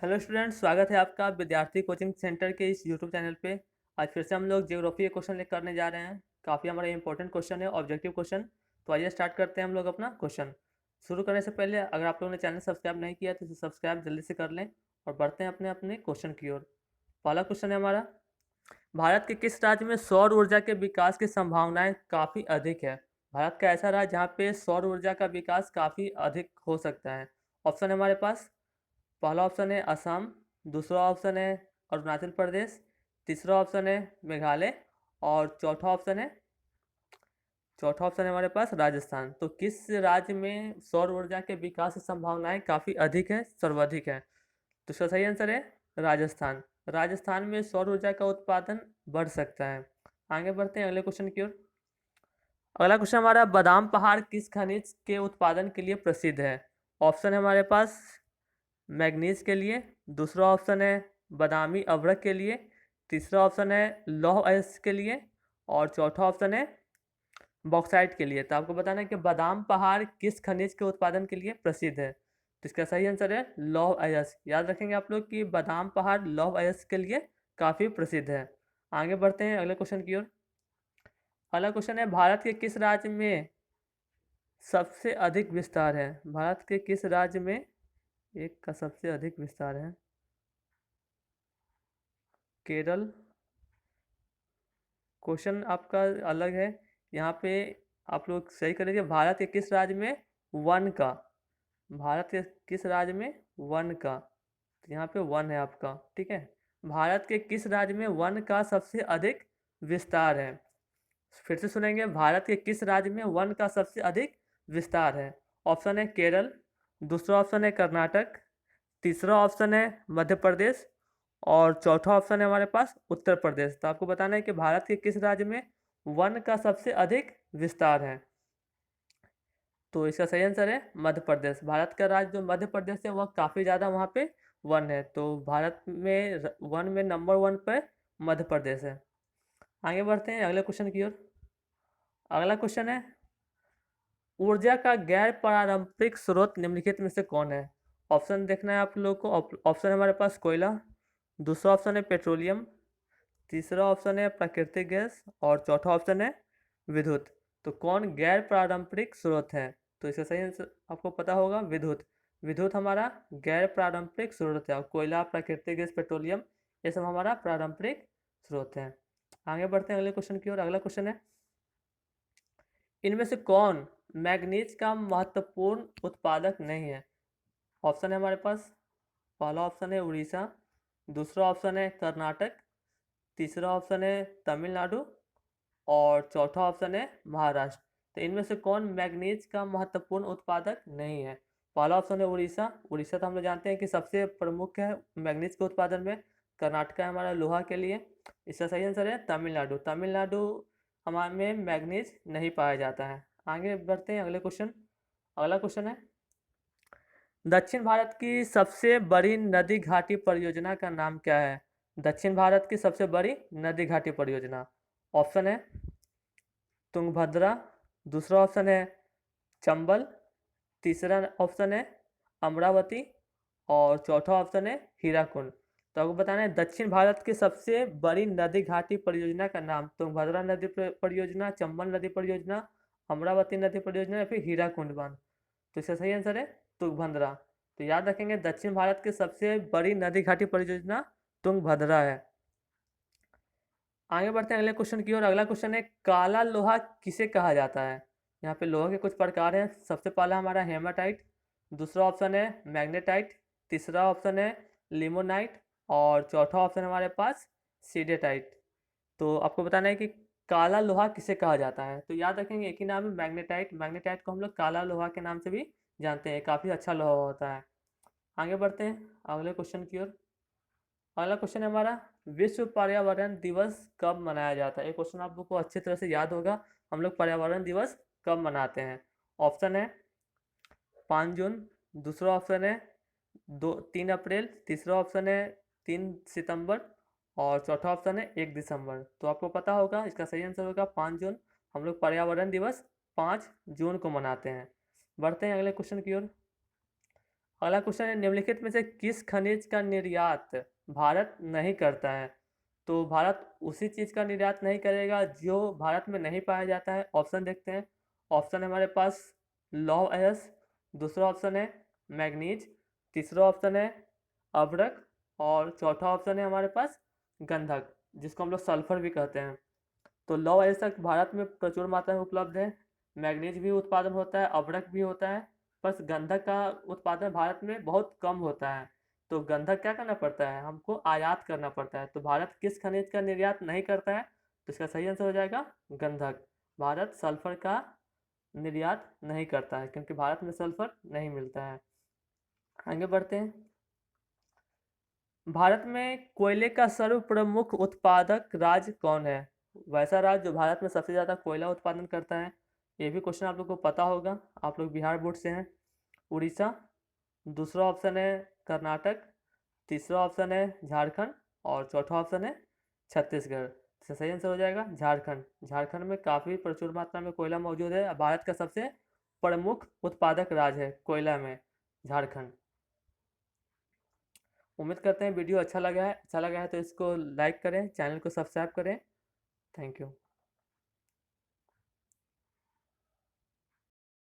Hello students, स्वागत है आपका विद्यार्थी कोचिंग सेंटर के इस यूट्यूब चैनल पे। आज फिर से हम लोग ज्योग्राफी के क्वेश्चन लेकर करने जा रहे हैं। काफ़ी हमारा इंपॉर्टेंट क्वेश्चन है, ऑब्जेक्टिव क्वेश्चन। तो आइए स्टार्ट करते हैं हम लोग अपना क्वेश्चन। शुरू करने से पहले अगर आप लोगों ने चैनल सब्सक्राइब नहीं किया तो इसे सब्सक्राइब जल्दी से कर लें और बढ़ते हैं अपने अपने क्वेश्चन की ओर। पहला क्वेश्चन है हमारा, भारत के किस राज्य में सौर ऊर्जा के विकास की संभावनाएं काफ़ी अधिक है। भारत का ऐसा राज्य जहाँ पे सौर ऊर्जा का विकास काफ़ी अधिक हो सकता है। ऑप्शन है हमारे पास, पहला ऑप्शन है असम, दूसरा ऑप्शन है अरुणाचल प्रदेश, तीसरा ऑप्शन है मेघालय और चौथा ऑप्शन है हमारे पास राजस्थान। तो किस राज्य में सौर ऊर्जा के विकास की संभावनाएं काफ़ी अधिक है, सर्वाधिक है? तो इसका सही आंसर है राजस्थान। राजस्थान में सौर ऊर्जा का उत्पादन बढ़ सकता है। आगे बढ़ते हैं अगले क्वेश्चन की ओर। अगला क्वेश्चन हमारा, बादाम पहाड़ किस खनिज के उत्पादन के लिए प्रसिद्ध है? ऑप्शन है हमारे पास मैग्नीज के लिए, दूसरा ऑप्शन है बादामी अभ्रक के लिए, तीसरा ऑप्शन है लौह अयस्क के लिए और चौथा ऑप्शन है बॉक्साइट के लिए। तो आपको बताना है कि बादाम पहाड़ किस खनिज के उत्पादन के लिए प्रसिद्ध है। तो इसका सही आंसर है लौह अयस्क। याद रखेंगे आप लोग कि बादाम पहाड़ लौह अयस्क के लिए काफ़ी प्रसिद्ध है। आगे बढ़ते हैं अगले क्वेश्चन की ओर। अगला क्वेश्चन है, भारत के किस राज्य में सबसे अधिक विस्तार है? भारत के किस राज्य में एक का सबसे अधिक विस्तार है? केरल। क्वेश्चन आपका अलग है यहाँ पे। आप लोग सही करेंगे, भारत के किस राज्य में वन का, भारत के किस राज्य में वन का, तो यहाँ पे वन है आपका, ठीक है। भारत के किस राज्य में वन का सबसे अधिक विस्तार है? फिर से सुनेंगे, भारत के किस राज्य में वन का सबसे अधिक विस्तार है? ऑप्शन है केरल, दूसरा ऑप्शन है कर्नाटक, तीसरा ऑप्शन है मध्य प्रदेश और चौथा ऑप्शन है हमारे पास उत्तर प्रदेश। तो आपको बताना है कि भारत के किस राज्य में वन का सबसे अधिक विस्तार है। तो इसका सही आंसर है मध्य प्रदेश। भारत का राज्य जो मध्य प्रदेश है वह काफ़ी ज़्यादा वहाँ पे वन है। तो भारत में वन में नंबर वन पे मध्य प्रदेश है। आगे बढ़ते हैं अगले क्वेश्चन की ओर। अगला क्वेश्चन है, ऊर्जा का गैर पारंपरिक स्रोत निम्नलिखित में से कौन है? ऑप्शन देखना है आप लोग को। ऑप्शन है हमारे पास कोयला, दूसरा ऑप्शन है पेट्रोलियम, तीसरा ऑप्शन है प्राकृतिक गैस और चौथा ऑप्शन है विद्युत। तो कौन गैर पारंपरिक स्रोत है? तो इसका सही आंसर आपको पता होगा, विद्युत। विद्युत हमारा गैर पारंपरिक स्रोत है और कोयला, प्राकृतिक गैस, पेट्रोलियम ये सब हमारा पारंपरिक स्रोत है। आगे बढ़ते हैं अगले क्वेश्चन की ओर। अगला क्वेश्चन है, इनमें से कौन मैग्नीज का महत्वपूर्ण उत्पादक नहीं है? ऑप्शन है हमारे पास, पहला ऑप्शन है उड़ीसा, दूसरा ऑप्शन है कर्नाटक, तीसरा ऑप्शन है तमिलनाडु और चौथा ऑप्शन है महाराष्ट्र। तो इनमें से कौन मैग्नीज का महत्वपूर्ण उत्पादक नहीं है? पहला ऑप्शन है उड़ीसा। उड़ीसा तो हम लोग जानते हैं कि सबसे प्रमुख है मैग्नीज के उत्पादन में। कर्नाटक है हमारा लोहा के लिए। इसका सही आंसर है तमिलनाडु। तमिलनाडु हमारे में मैग्नीज नहीं पाया जाता है। आगे बढ़ते हैं अगले क्वेश्चन। अगला क्वेश्चन है, दक्षिण भारत की सबसे बड़ी नदी घाटी परियोजना का नाम क्या है? दक्षिण भारत की सबसे बड़ी नदी घाटी परियोजना। ऑप्शन है तुंगभद्रा, दूसरा ऑप्शन है चंबल, तीसरा ऑप्शन है अमरावती और चौथा ऑप्शन है हीराकुंड। तो आपको बताना है दक्षिण भारत की सबसे बड़ी नदी घाटी परियोजना का नाम। तुंगभद्रा नदी परियोजना, चंबल नदी परियोजना, अमरावती नदी परियोजना या फिर हीराकुंड बांध। तो इसका सही आंसर है तुंगभद्रा। तो याद रखेंगे दक्षिण भारत की सबसे बड़ी नदी घाटी परियोजना तुंगभद्रा है। आगे बढ़ते हैं अगले क्वेश्चन की ओर। अगला क्वेश्चन है, काला लोहा किसे कहा जाता है? यहाँ पे लोहा के कुछ प्रकार हैं। सबसे पहला हमारा हेमाटाइट, दूसरा ऑप्शन है मैग्नेटाइट, तीसरा ऑप्शन है लिमोनाइट और चौथा ऑप्शन हमारे पास सीडेटाइट। तो आपको बताना है कि काला लोहा किसे कहा जाता है। तो याद रखेंगे एक ही नाम है मैग्नेटाइट। मैग्नेटाइट को हम लोग काला लोहा के नाम से भी जानते हैं, काफ़ी अच्छा लोहा होता है। आगे बढ़ते हैं अगले क्वेश्चन की ओर। अगला क्वेश्चन है हमारा, विश्व पर्यावरण दिवस कब मनाया जाता है? ये क्वेश्चन आप लोग को अच्छी तरह से याद होगा। हम लोग पर्यावरण दिवस कब मनाते हैं? ऑप्शन है 5 जून, दूसरा ऑप्शन है 3 अप्रैल, तीसरा ऑप्शन है 3 सितंबर और चौथा ऑप्शन है 1 दिसंबर। तो आपको पता होगा इसका सही आंसर होगा 5 जून। हम लोग पर्यावरण दिवस 5 जून को मनाते हैं। बढ़ते हैं अगले क्वेश्चन की ओर। अगला क्वेश्चन है, निम्नलिखित में से किस खनिज का निर्यात भारत नहीं करता है? तो भारत उसी चीज़ का निर्यात नहीं करेगा जो भारत में नहीं पाया जाता है। ऑप्शन देखते हैं। ऑप्शन है हमारे पास लौह अयस्क, दूसरा ऑप्शन है मैग्नीज, तीसरा ऑप्शन है अभ्रक और चौथा ऑप्शन है हमारे पास गंधक, जिसको हम लोग सल्फर भी कहते हैं। तो लौह अयस्क भारत में प्रचुर मात्रा में उपलब्ध है, मैग्नीज भी उत्पादन होता है, अभ्रक भी होता है, बस गंधक का उत्पादन भारत में बहुत कम होता है। तो गंधक क्या करना पड़ता है, हमको आयात करना पड़ता है। तो भारत किस खनिज का निर्यात नहीं करता है? तो इसका सही आंसर हो जाएगा गंधक। भारत सल्फर का निर्यात नहीं करता है क्योंकि भारत में सल्फर नहीं मिलता है। आगे बढ़ते हैं। भारत में कोयले का सर्व प्रमुख उत्पादक राज्य कौन है? वैसा राज्य जो भारत में सबसे ज़्यादा कोयला उत्पादन करता है। ये भी क्वेश्चन आप लोग को पता होगा, आप लोग बिहार बोर्ड से हैं। उड़ीसा, दूसरा ऑप्शन है कर्नाटक, तीसरा ऑप्शन है झारखंड और चौथा ऑप्शन है छत्तीसगढ़। इसका सही आंसर हो जाएगा झारखंड। झारखंड में काफ़ी प्रचुर मात्रा में कोयला मौजूद है। भारत का सबसे प्रमुख उत्पादक राज्य है कोयला में झारखंड। उम्मीद करते हैं वीडियो अच्छा लगा है तो इसको लाइक करें, चैनल को सब्सक्राइब करें। Thank you.